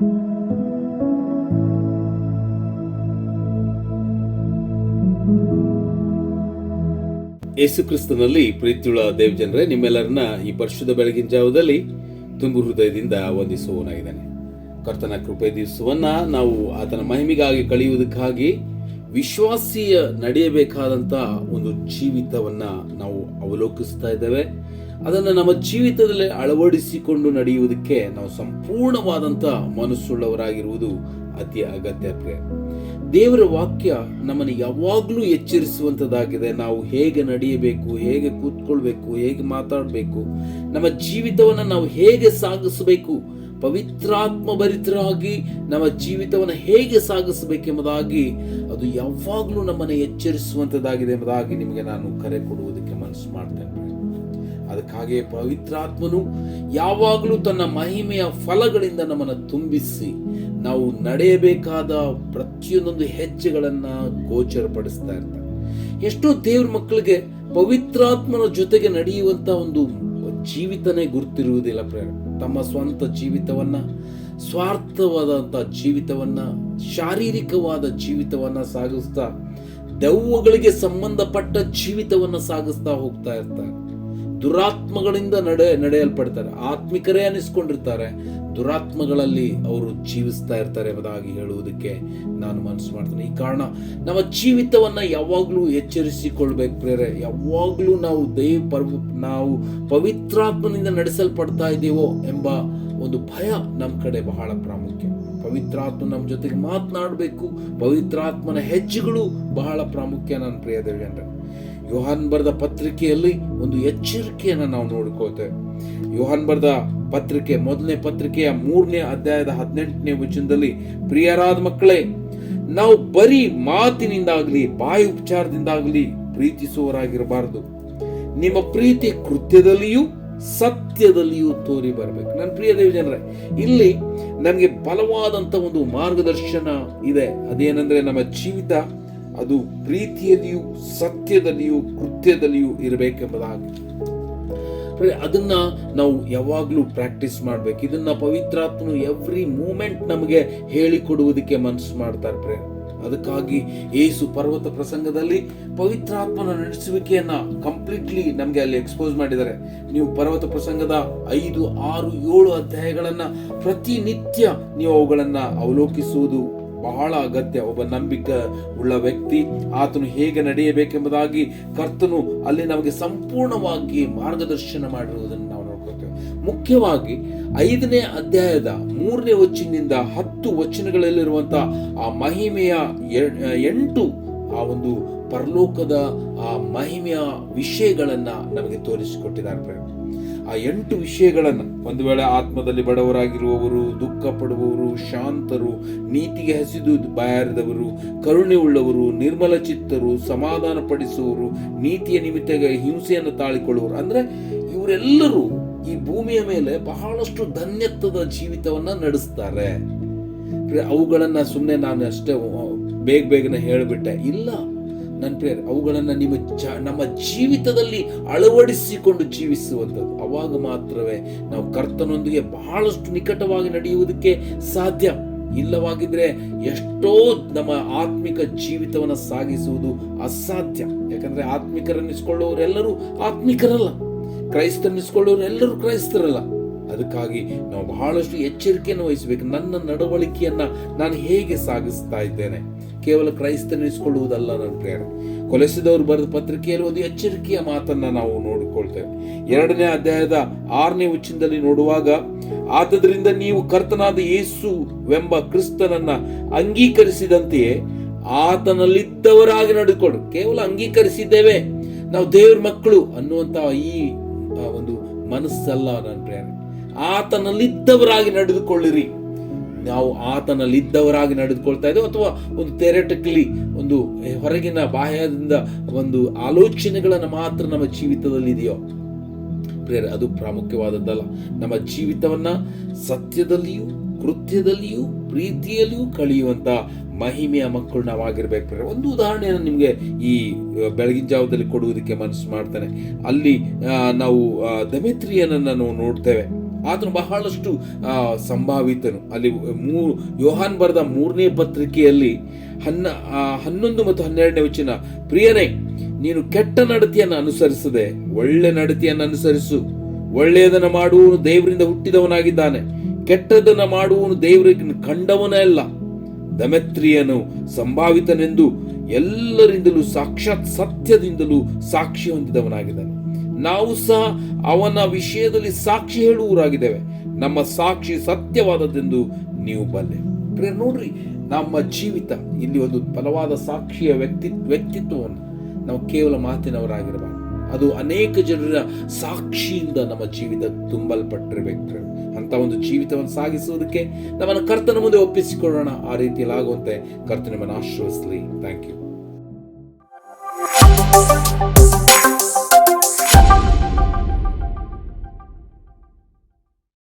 ಯೇಸು ಕ್ರಿಸ್ತನಲ್ಲಿ ಪ್ರೀತಿಯುಳ್ಳ ದೇವ್ ಜನರೇ, ನಿಮ್ಮೆಲ್ಲರನ್ನ ಈ ಪರಿಶುದ್ಧ ಬೆಳಗಿನ ಜಾವದಲ್ಲಿ ತುಂಬು ಹೃದಯದಿಂದ ವಂದಿಸುವನಾಗಿದ್ದಾನೆ. ಕರ್ತನ ಕೃಪೆ ದಿವಸವನ್ನ ನಾವು ಆತನ ಮಹಿಮೆಗಾಗಿ ಕಳೆಯುವುದಕ್ಕಾಗಿ ವಿಶ್ವಾಸಿಯ ನಡೆಯಬೇಕಾದಂತ ಒಂದು ಜೀವಿತವನ್ನ ನಾವು ಅವಲೋಕಿಸ್ತಾ ಇದ್ದೇವೆ. ಅದನ್ನು ನಮ್ಮ ಜೀವಿತದಲ್ಲಿ ಅಳವಡಿಸಿಕೊಂಡು ನಡೆಯುವುದಕ್ಕೆ ನಾವು ಸಂಪೂರ್ಣವಾದಂತ ಮನಸ್ಸುಳ್ಳವರಾಗಿರುವುದು ಅತಿ ಅಗತ್ಯ. ದೇವರ ವಾಕ್ಯ ನಮ್ಮನ್ನು ಯಾವಾಗಲೂ ಎಚ್ಚರಿಸುವಂಥದ್ದಾಗಿದೆ. ನಾವು ಹೇಗೆ ನಡೆಯಬೇಕು, ಹೇಗೆ ಕೂತ್ಕೊಳ್ಬೇಕು, ಹೇಗೆ ಮಾತಾಡಬೇಕು, ನಮ್ಮ ಜೀವಿತವನ್ನು ನಾವು ಹೇಗೆ ಸಾಗಿಸಬೇಕು, ಪವಿತ್ರಾತ್ಮ ಭರಿತರಾಗಿ ನಮ್ಮ ಜೀವಿತವನ್ನು ಹೇಗೆ ಸಾಗಿಸಬೇಕೆಂಬುದಾಗಿ ಅದು ಯಾವಾಗಲೂ ನಮ್ಮನ್ನು ಎಚ್ಚರಿಸುವಂಥದ್ದಾಗಿದೆ ಎಂಬುದಾಗಿ ನಿಮಗೆ ನಾನು ಕರೆ ಕೊಡುವುದಕ್ಕೆ ಮನಸ್ಸು ಮಾಡ್ತೇನೆ. ಅದಕ್ಕಾಗಿ ಪವಿತ್ರಾತ್ಮನು ಯಾವಾಗಲೂ ತನ್ನ ಮಹಿಮೆಯ ಫಲಗಳಿಂದ ನಮ್ಮನ್ನು ತುಂಬಿಸಿ ನಾವು ನಡೆಯಬೇಕಾದ ಪ್ರತಿಯೊಂದೊಂದು ಹೆಜ್ಜೆಗಳನ್ನ ಗೋಚರಪಡಿಸ್ತಾ ಇರ್ತಾರೆ. ಎಷ್ಟೋ ದೇವ್ರ ಮಕ್ಕಳಿಗೆ ಪವಿತ್ರಾತ್ಮನ ಜೊತೆಗೆ ನಡೆಯುವಂತ ಒಂದು ಜೀವಿತನೇ ಗುರುತಿರುವುದಿಲ್ಲ. ತಮ್ಮ ಸ್ವಂತ ಜೀವಿತವನ್ನ, ಸ್ವಾರ್ಥವಾದಂತ ಜೀವಿತವನ್ನ, ಶಾರೀರಿಕವಾದ ಜೀವಿತವನ್ನ ಸಾಗಿಸ್ತಾ ದೆವ್ವಗಳಿಗೆ ಸಂಬಂಧಪಟ್ಟ ಜೀವಿತವನ್ನ ಸಾಗಿಸ್ತಾ ಹೋಗ್ತಾ ಇರ್ತಾರೆ. ದುರಾತ್ಮಗಳಿಂದ ನಡೆಯಲ್ಪಡ್ತಾರೆ. ಆತ್ಮಿಕರೇ ಅನಿಸ್ಕೊಂಡಿರ್ತಾರೆ, ದುರಾತ್ಮಗಳಲ್ಲಿ ಅವರು ಜೀವಿಸ್ತಾ ಇರ್ತಾರೆ ಎಂಬುದಾಗಿ ಹೇಳುವುದಕ್ಕೆ ನಾನು ಮನಸ್ಸು ಮಾಡ್ತೇನೆ. ಈ ಕಾರಣ ನಮ್ಮ ಜೀವಿತವನ್ನ ಯಾವಾಗಲೂ ಎಚ್ಚರಿಸಿಕೊಳ್ಬೇಕು ಪ್ರೇರೆ. ಯಾವಾಗಲೂ ನಾವು ಪವಿತ್ರಾತ್ಮನಿಂದ ನಡೆಸಲ್ಪಡ್ತಾ ಇದ್ದೀವೋ ಎಂಬ ಒಂದು ಭಯ ನಮ್ಮ ಕಡೆ ಬಹಳ ಪ್ರಾಮುಖ್ಯ. ಪವಿತ್ರಾತ್ಮ ನಮ್ಮ ಜೊತೆಗೆ ಮಾತನಾಡಬೇಕು. ಪವಿತ್ರಾತ್ಮನ ಹೆಜ್ಜೆಗಳು ಬಹಳ ಪ್ರಾಮುಖ್ಯ. ನನ್ನ ಪ್ರಿಯ ದೇವರೇ, ಯೋಹಾನ್ ಬರೆದ ಪತ್ರಿಕೆಯಲ್ಲಿ ಒಂದು ಎಚ್ಚರಿಕೆಯನ್ನು ನಾವು ನೋಡ್ಕೋತೇವೆ. ಯೋಹಾನ್ ಬರೆದ ಪತ್ರಿಕೆ, ಮೊದಲನೇ ಪತ್ರಿಕೆಯ 3ನೇ ಅಧ್ಯಾಯದ 18ನೇ ವಚನದಲ್ಲಿ, ಪ್ರಿಯರಾದ ಮಕ್ಕಳೇ, ನಾವು ಬರೀ ಮಾತಿನಿಂದಾಗಲಿ ಬಾಯಿ ಉಪಚಾರದಿಂದಾಗಲಿ ಪ್ರೀತಿಸುವವರಾಗಿರಬಾರದು. ನಿಮ್ಮ ಪ್ರೀತಿ ಕೃತ್ಯದಲ್ಲಿಯೂ ಸತ್ಯದಲ್ಲಿಯೂ ತೋರಿ ಬರಬೇಕು. ನನ್ನ ಪ್ರಿಯ ದೇವ ಜನರೇ, ಇಲ್ಲಿ ನಮಗೆ ಬಲವಾದಂತ ಒಂದು ಮಾರ್ಗದರ್ಶನ ಇದೆ. ಅದೇನೆಂದ್ರೆ, ನಮ್ಮ ಜೀವಿತ ಅದು ಪ್ರೀತಿಯಲ್ಲಿಯೂ ಸತ್ಯದಲ್ಲಿಯೂ ಕೃತ್ಯದಲ್ಲಿಯೂ ಇರಬೇಕೆಂಬುದಾಗಿ ಅದನ್ನ ನಾವು ಯಾವಾಗಲೂ ಪ್ರಾಕ್ಟೀಸ್ ಮಾಡ್ಬೇಕು. ಇದನ್ನ ಪವಿತ್ರಾತ್ಮನು ಎವ್ರಿ ಮೂಮೆಂಟ್ ನಮಗೆ ಹೇಳಿಕೊಡುವುದಕ್ಕೆ ಮನಸ್ಸು ಮಾಡ್ತಾರೆ. ಅದಕ್ಕಾಗಿ ಯೇಸು ಪರ್ವತ ಪ್ರಸಂಗದಲ್ಲಿ ಪವಿತ್ರಾತ್ಮನ ನಡೆಸುವಿಕೆಯನ್ನ ಕಂಪ್ಲೀಟ್ಲಿ ನಮ್ಗೆ ಅಲ್ಲಿ ಎಕ್ಸ್ಪೋಸ್ ಮಾಡಿದ್ದಾರೆ. ನೀವು ಪರ್ವತ ಪ್ರಸಂಗದ 5, 6, 7 ಅಧ್ಯಾಯಗಳನ್ನ ಪ್ರತಿನಿತ್ಯ ನೀವು ಅವುಗಳನ್ನ ಅವಲೋಕಿಸುವುದು ಬಹಳ ಅಗತ್ಯ. ಒಬ್ಬ ನಂಬಿಕೆ ಉಳ್ಳ ವ್ಯಕ್ತಿ ಆತನು ಹೇಗೆ ನಡೆಯಬೇಕೆಂಬುದಾಗಿ ಕರ್ತನು ಅಲ್ಲಿ ನಮಗೆ ಸಂಪೂರ್ಣವಾಗಿ ಮಾರ್ಗದರ್ಶನ ಮಾಡಿರುವುದನ್ನು ನಾವು ನೋಡ್ಕೊಳ್ತೇವೆ. ಮುಖ್ಯವಾಗಿ 5ನೇ ಅಧ್ಯಾಯದ 3ನೇ ವಚನದಿಂದ 10 ವಚನಗಳಲ್ಲಿರುವಂತಹ ಆ ಮಹಿಮೆಯ 8 ಆ ಒಂದು ಪರಲೋಕದ ಆ ಮಹಿಮೆಯ ವಿಷಯಗಳನ್ನ ನಮಗೆ ತೋರಿಸಿಕೊಟ್ಟಿದ್ದಾರೆ. ಆ 8 ವಿಷಯಗಳನ್ನ, ಒಂದು ವೇಳೆ ಆತ್ಮದಲ್ಲಿ ಬಡವರಾಗಿರುವವರು, ದುಃಖ ಪಡುವವರು, ಶಾಂತರು, ನೀತಿಗೆ ಹಸಿದು ಬಾಯಾರಿದವರು, ಕರುಣೆ ಉಳ್ಳವರು, ನಿರ್ಮಲ ಚಿತ್ತರು, ಸಮಾಧಾನ ಪಡಿಸುವವರು, ನೀತಿಯ ನಿಮಿತ್ತ ಹಿಂಸೆಯನ್ನು ತಾಳಿಕೊಳ್ಳುವರು, ಅಂದ್ರೆ ಇವರೆಲ್ಲರೂ ಈ ಭೂಮಿಯ ಮೇಲೆ ಬಹಳಷ್ಟು ಧನ್ಯತ್ವದ ಜೀವಿತವನ್ನ ನಡೆಸ್ತಾರೆ. ಅವುಗಳನ್ನ ಸುಮ್ಮನೆ ನಾನು ಅಷ್ಟೇ ಬೇಗನೆ ಹೇಳಿಬಿಟ್ಟೆ ಇಲ್ಲ ನನ್ನ ಪ್ರಿಯರೇ, ಅವುಗಳನ್ನ ನಮ್ಮ ಜೀವಿತದಲ್ಲಿ ಅಳವಡಿಸಿಕೊಂಡು ಜೀವಿಸುವಂಥದ್ದು. ಅವಾಗ ಮಾತ್ರವೇ ನಾವು ಕರ್ತನೊಂದಿಗೆ ಬಹಳಷ್ಟು ನಿಕಟವಾಗಿ ನಡೆಯುವುದಕ್ಕೆ ಸಾಧ್ಯ. ಇಲ್ಲವಾಗಿದ್ರೆ ಎಷ್ಟೋ ನಮ್ಮ ಆತ್ಮಿಕ ಜೀವಿತವನ್ನ ಸಾಗಿಸುವುದು ಅಸಾಧ್ಯ. ಯಾಕಂದ್ರೆ ಆತ್ಮಿಕರನ್ನಿಸ್ಕೊಳ್ಳೋರೆಲ್ಲರೂ ಆತ್ಮಿಕರಲ್ಲ, ಕ್ರೈಸ್ತರನ್ನಿಸ್ಕೊಳ್ಳೋರೆಲ್ಲರೂ ಕ್ರೈಸ್ತರಲ್ಲ. ಅದಕ್ಕಾಗಿ ನಾವು ಬಹಳಷ್ಟು ಎಚ್ಚರಿಕೆಯನ್ನು ವಹಿಸಬೇಕು. ನನ್ನ ನಡವಳಿಕೆಯನ್ನ ನಾನು ಹೇಗೆ ಸಾಗಿಸ್ತಾ ಇದ್ದೇನೆ, ಕೇವಲ ಕ್ರೈಸ್ತನಿಸ್ಕೊಳ್ಳುವುದಲ್ಲ. ನನ್ನ ಪ್ರಿಯರೇ, ಕೊಲೆಸಿದವರು ಬರೆದ ಪತ್ರಿಕೆಯಲ್ಲಿ ಒಂದು ಎಚ್ಚರಿಕೆಯ ಮಾತನ್ನ ನಾವು ನೋಡಿಕೊಳ್ತೇವೆ. 2ನೇ ಅಧ್ಯಾಯದ 6ನೇ ವಚನದಲ್ಲಿ ನೋಡುವಾಗ, ಆದದ್ರಿಂದ ನೀವು ಕರ್ತನಾದ ಯೇಸುವೆಂಬ ಕ್ರಿಸ್ತನನ್ನ ಅಂಗೀಕರಿಸಿದಂತೆಯೇ ಆತನಲ್ಲಿದ್ದವರಾಗಿ ನಡೆದುಕೊಳ್ಳು. ಕೇವಲ ಅಂಗೀಕರಿಸಿದ್ದೇವೆ, ನಾವು ದೇವ್ರ ಮಕ್ಕಳು ಅನ್ನುವಂತ ಈ ಒಂದು ಮನಸ್ಸಲ್ಲ ನನ್ನ ಪ್ರಿಯರೇ. ಆತನಲ್ಲಿದ್ದವರಾಗಿ ನಡೆದುಕೊಳ್ಳಿರಿ. ನಾವು ಆತನಲ್ಲಿದ್ದವರಾಗಿ ನಡೆದುಕೊಳ್ತಾ ಇದ್ದೇವೆ ಅಥವಾ ಒಂದು ಥಿಯರಿಟಿಕಲಿ ಒಂದು ಹೊರಗಿನ ಬಾಹ್ಯದಿಂದ ಒಂದು ಆಲೋಚನೆಗಳನ್ನ ಮಾತ್ರ ನಮ್ಮ ಜೀವಿತದಲ್ಲಿ ಇದೆಯೋ ಪ್ರಿಯರೇ, ಅದು ಪ್ರಾಮುಖ್ಯವಾದದ್ದಲ್ಲ. ನಮ್ಮ ಜೀವಿತವನ್ನ ಸತ್ಯದಲ್ಲಿಯೂ ಕೃತ್ಯದಲ್ಲಿಯೂ ಪ್ರೀತಿಯಲ್ಲಿಯೂ ಕಳೆಯುವಂತ ಮಹಿಮೆಯ ಮಕ್ಕಳು ನಾವಾಗಿರ್ಬೇಕು ಪ್ರಿಯರೇ. ಒಂದು ಉದಾಹರಣೆಯನ್ನು ನಿಮಗೆ ಈ ಬೆಳಗಿನ ಜಾವದಲ್ಲಿ ಕೊಡುವುದಕ್ಕೆ ಮನಸ್ಸು ಮಾಡ್ತಾನೆ. ಅಲ್ಲಿ ನಾವು ದೆಮೇತ್ರಿಯನನ್ನು ನಾವು ನೋಡ್ತೇವೆ. ಆತನು ಬಹಳಷ್ಟು ಸಂಭಾವಿತನು. ಅಲ್ಲಿ ಯೋಹಾನ್ ಬರೆದ 3ನೇ ಪತ್ರಿಕೆಯಲ್ಲಿ 11 ಮತ್ತು 12ನೇ ವಚನ, ಪ್ರಿಯನೇ, ನೀನು ಕೆಟ್ಟ ನಡತೆಯನ್ನು ಅನುಸರಿಸದೆ ಒಳ್ಳೆ ನಡತೆಯನ್ನು ಅನುಸರಿಸು. ಒಳ್ಳೆಯದನ್ನು ಮಾಡುವವನು ದೇವರಿಂದ ಹುಟ್ಟಿದವನಾಗಿದ್ದಾನೆ, ಕೆಟ್ಟದನ್ನು ಮಾಡುವವನು ದೇವರಿಗೆ ಕಂಡವನೇ ಅಲ್ಲ. ದಮೆತ್ರಿಯನು ಸಂಭಾವಿತನೆಂದು ಎಲ್ಲರಿಂದಲೂ ಸಾಕ್ಷಾತ್ ಸತ್ಯದಿಂದಲೂ ಸಾಕ್ಷಿ ಹೊಂದಿದವನಾಗಿದ್ದಾನೆ. ನಾವು ಸಹ ಅವನ ವಿಷಯದಲ್ಲಿ ಸಾಕ್ಷಿ ಹೇಳುವವರಾಗಿದ್ದೇವೆ. ನಮ್ಮ ಸಾಕ್ಷಿ ಸತ್ಯವಾದದ್ದೆಂದು ನೀವು ಬಲ್ಲೆ. ನೋಡ್ರಿ, ನಮ್ಮ ಜೀವಿತ ಇಲ್ಲಿ ಒಂದು ಬಲವಾದ ಸಾಕ್ಷಿಯ ವ್ಯಕ್ತಿತ್ವವನ್ನು ನಾವು ಕೇವಲ ಮಾತಿನವರಾಗಿರಬಾರ್ದು. ಅದು ಅನೇಕ ಜನರ ಸಾಕ್ಷಿಯಿಂದ ನಮ್ಮ ಜೀವಿತ ತುಂಬಲ್ಪಟ್ಟಿರಬೇಕು. ಅಂತ ಒಂದು ಜೀವಿತವನ್ನು ಸಾಗಿಸುವುದಕ್ಕೆ ನಮ್ಮನ್ನು ಕರ್ತನ ಮುಂದೆ ಒಪ್ಪಿಸಿಕೊಳ್ಳೋಣ. ಆ ರೀತಿಯಲ್ಲಿ ಆಗುವಂತೆ ಕರ್ತನ ನಿಮ್ಮನ್ನು ಆಶೀರ್ವದಿಸಲಿ. Thank you.